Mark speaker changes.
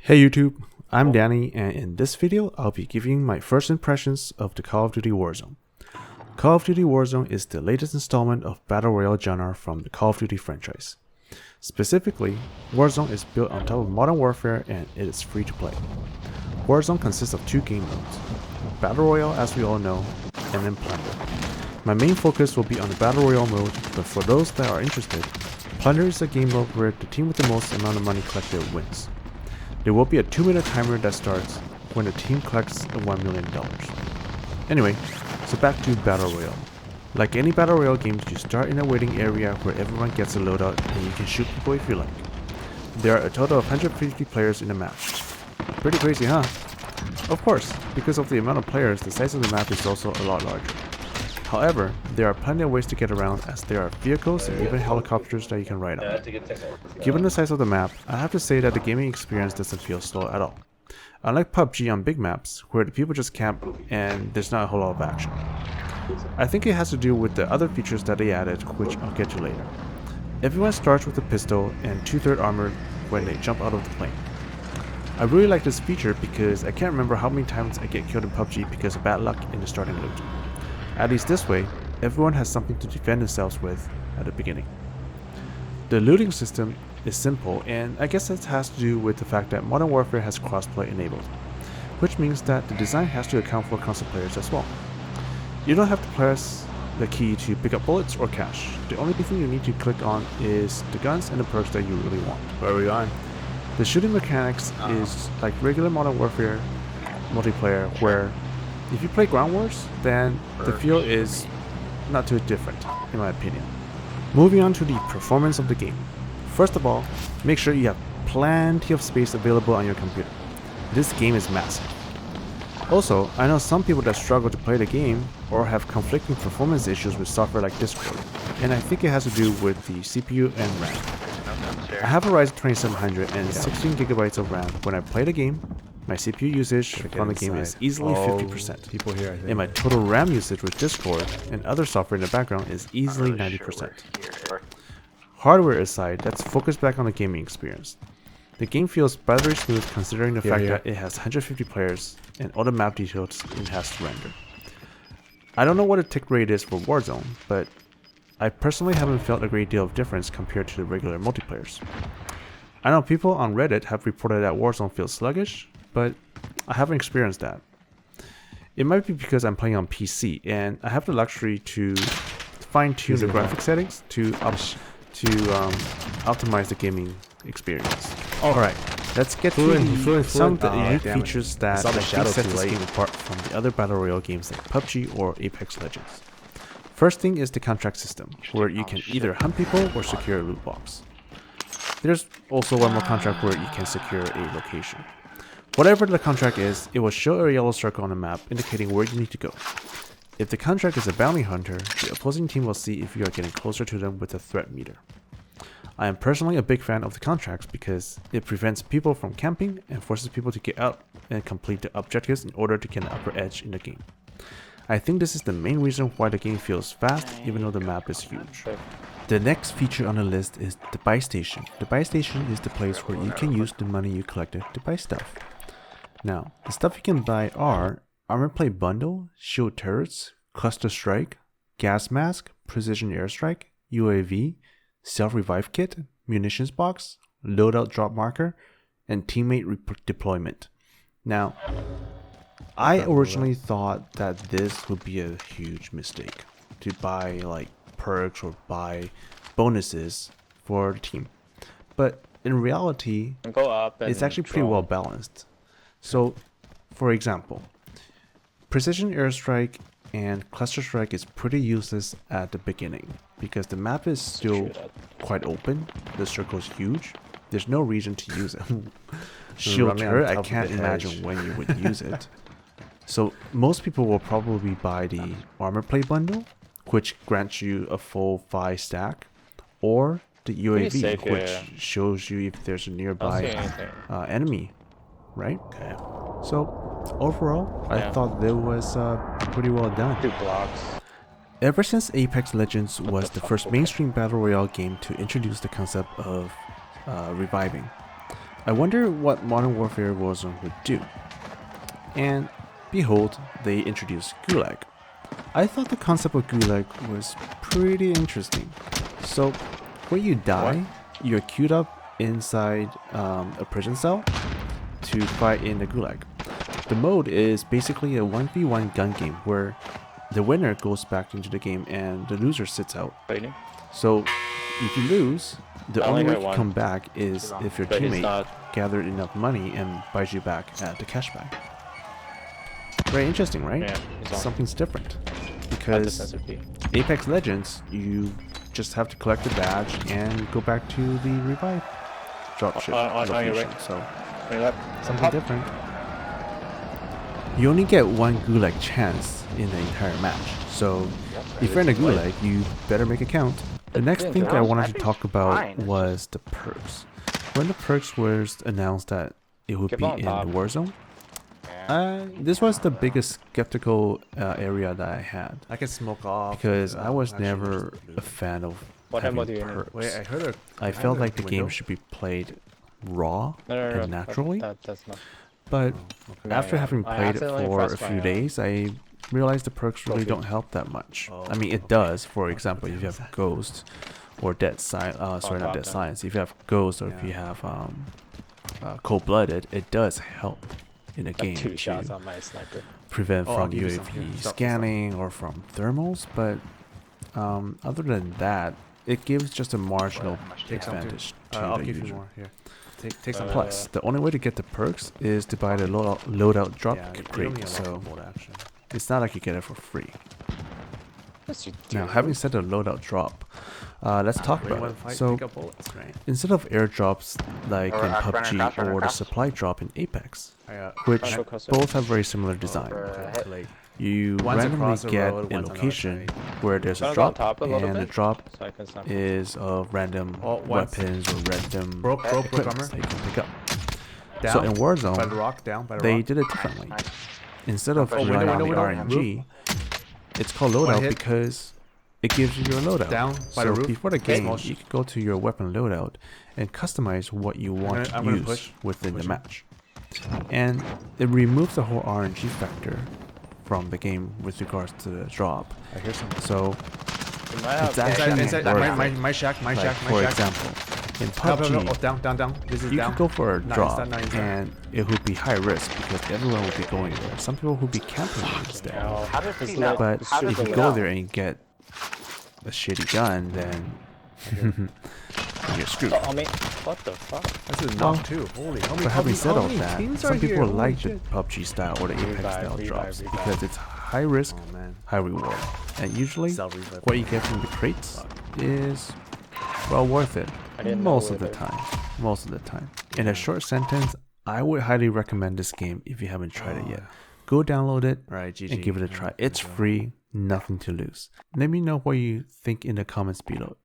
Speaker 1: Hey YouTube, I'm Danny, and in this video I'll be giving my first impressions of the Call of Duty Warzone. Call of Duty Warzone is the latest installment of Battle Royale genre from the Call of Duty franchise. Specifically, Warzone is built on top of Modern Warfare and it is free to play. Warzone consists of two game modes, Battle Royale as we all know, and then Plunder. My main focus will be on the Battle Royale mode, but for those that are interested, Plunder is a game mode where the team with the most amount of money collected wins. There will be a 2-minute timer that starts when the team collects $1 million. Anyway, so back to Battle Royale. Like any Battle Royale games, you start in a waiting area where everyone gets a loadout and you can shoot people if you like. There are a total of 150 players in the map. Pretty crazy, huh? Of course, because of the amount of players, the size of the map is also a lot larger. However, there are plenty of ways to get around as there are vehicles and even helicopters that you can ride on. Given the size of the map, I have to say that the gaming experience doesn't feel slow at all. Unlike PUBG on big maps, where the people just camp and there's not a whole lot of action. I think it has to do with the other features that they added, which I'll get to later. Everyone starts with a pistol and 2/3 armor when they jump out of the plane. I really like this feature because I can't remember how many times I get killed in PUBG because of bad luck in the starting loot. At least this way, everyone has something to defend themselves with at the beginning. The looting system is simple, and I guess that has to do with the fact that Modern Warfare has crossplay enabled, which means that the design has to account for console players as well. You don't have to press the key to pick up bullets or cash. The only thing you need to click on is the guns and the perks that you really want.
Speaker 2: Where are we on?
Speaker 1: The shooting mechanics is like regular Modern Warfare multiplayer, where if you play Ground Wars, then the feel is not too different, in my opinion. Moving on to the performance of the game. First of all, make sure you have plenty of space available on your computer. This game is massive. Also, I know some people that struggle to play the game or have conflicting performance issues with software like Discord, and I think it has to do with the CPU and RAM. I have a Ryzen 2700 and 16 gigabytes of RAM. When I play the game, my CPU usage on the game is easily 50%.
Speaker 2: People here, I think.
Speaker 1: And my total RAM usage with Discord and other software in the background is easily 90%. Hardware aside, let's focus back on the gaming experience. The game feels very smooth considering the fact that it has 150 players and all the map details it has to render. I don't know what the tick rate is for Warzone, but I personally haven't felt a great deal of difference compared to the regular multiplayers. I know people on Reddit have reported that Warzone feels sluggish, but I haven't experienced that. It might be because I'm playing on PC and I have the luxury to fine-tune the graphic settings to optimize the gaming experience. Alright, let's get to some of the unique features that I think set this game apart from the other Battle Royale games like PUBG or Apex Legends. First thing is the contract system, where you can either hunt people or secure a loot box. There's also one more contract where you can secure a location. Whatever the contract is, it will show a yellow circle on the map indicating where you need to go. If the contract is a bounty hunter, the opposing team will see if you are getting closer to them with a threat meter. I am personally a big fan of the contracts because it prevents people from camping and forces people to get out and complete the objectives in order to get an upper edge in the game. I think this is the main reason why the game feels fast even though the map is huge. The next feature on the list is the buy station. The buy station is the place where you can use the money you collected to buy stuff. Now, the stuff you can buy are armor plate bundle, shield turrets, cluster strike, gas mask, precision airstrike, UAV, self-revive kit, munitions box, loadout drop marker, and teammate deployment. Now, I originally thought that this would be a huge mistake to buy like perks or buy bonuses for the team, but in reality, it's actually pretty well balanced. So, for example, precision airstrike and cluster strike is pretty useless at the beginning because the map is still quite open. The circle is huge. There's no reason to use it. Shield turret, I can't imagine when you would use it. So most people will probably buy the armor plate bundle, which grants you a full 5 stack, or the UAV, which shows you if there's a nearby enemy, right? Okay. So overall, I thought that was pretty well done.
Speaker 2: 2 blocks.
Speaker 1: Ever since Apex Legends was the first mainstream Battle Royale game to introduce the concept of reviving, I wonder what Modern Warfare Warzone would do. And behold, they introduced Gulag. I thought the concept of Gulag was pretty interesting. So, when you die, you're queued up inside a prison cell to fight in the Gulag. The mode is basically a 1v1 gun game where the winner goes back into the game and the loser sits out. So, if you lose, the only way you can come back is if your teammate gathered enough money and buys you back at the cashback. Very interesting, right?
Speaker 2: Yeah,
Speaker 1: something's different. Because Apex Legends, you just have to collect the badge and go back to the revive dropship location. So, something different. You only get one Gulag chance in the entire match. So, if you're in a Gulag, you better make it count. The next thing I wanted to talk about was the perks. When the perks was announced that it would be in Warzone, this was the biggest skeptical area that I had.
Speaker 3: I can smoke off
Speaker 1: because I was never a fan of having perks.
Speaker 3: Wait,
Speaker 1: I felt like the game should be played raw and naturally. But after having played it for a few days, I realized the perks really don't help that much. I mean, it does. For example, if you have Ghost or Dead Silence, sorry, not Dead Silence. If you have Ghost or if you have Cold-Blooded, it does help in a game to prevent from UAV scanning or from thermals. But other than that, it gives just a marginal advantage to the user.
Speaker 3: Take some.
Speaker 1: Plus, the only way to get the perks is to buy the loadout drop crate, so it's not like you get it for free. Now, having said the loadout drop, let's talk about it. So, instead of airdrops like in PUBG or the supply drop in Apex, which both have very similar design, you randomly get a location where there's a drop, and the drop is of random weapons or random equipment that you can pick up. So in Warzone, they did it differently. Instead of relying on the RNG, it's called loadout because it gives you your loadout. So before the game, you can go to your weapon loadout and customize what you want to use within the match. And it removes the whole RNG factor from the game with regards to the drop.
Speaker 3: I hear something.
Speaker 1: So it's actually
Speaker 3: my shack.
Speaker 1: For example, in PUBG,
Speaker 3: down. This is
Speaker 1: you
Speaker 3: down.
Speaker 1: could go for a drop and it would be high risk because everyone would be going there. Some people would be camping instead. But if you go there and you get a shitty gun, then you're screwed.
Speaker 2: What the fuck?
Speaker 3: This is knock too. Holy,
Speaker 1: but having said all that, some people like the PUBG style or the Apex style drops because it's high risk, high reward. And usually, what you get from the crates is, well, worth it. Most of the time. In a short sentence, I would highly recommend this game if you haven't tried it yet. Go download it and give it a try. It's free, nothing to lose. Let me know what you think in the comments below.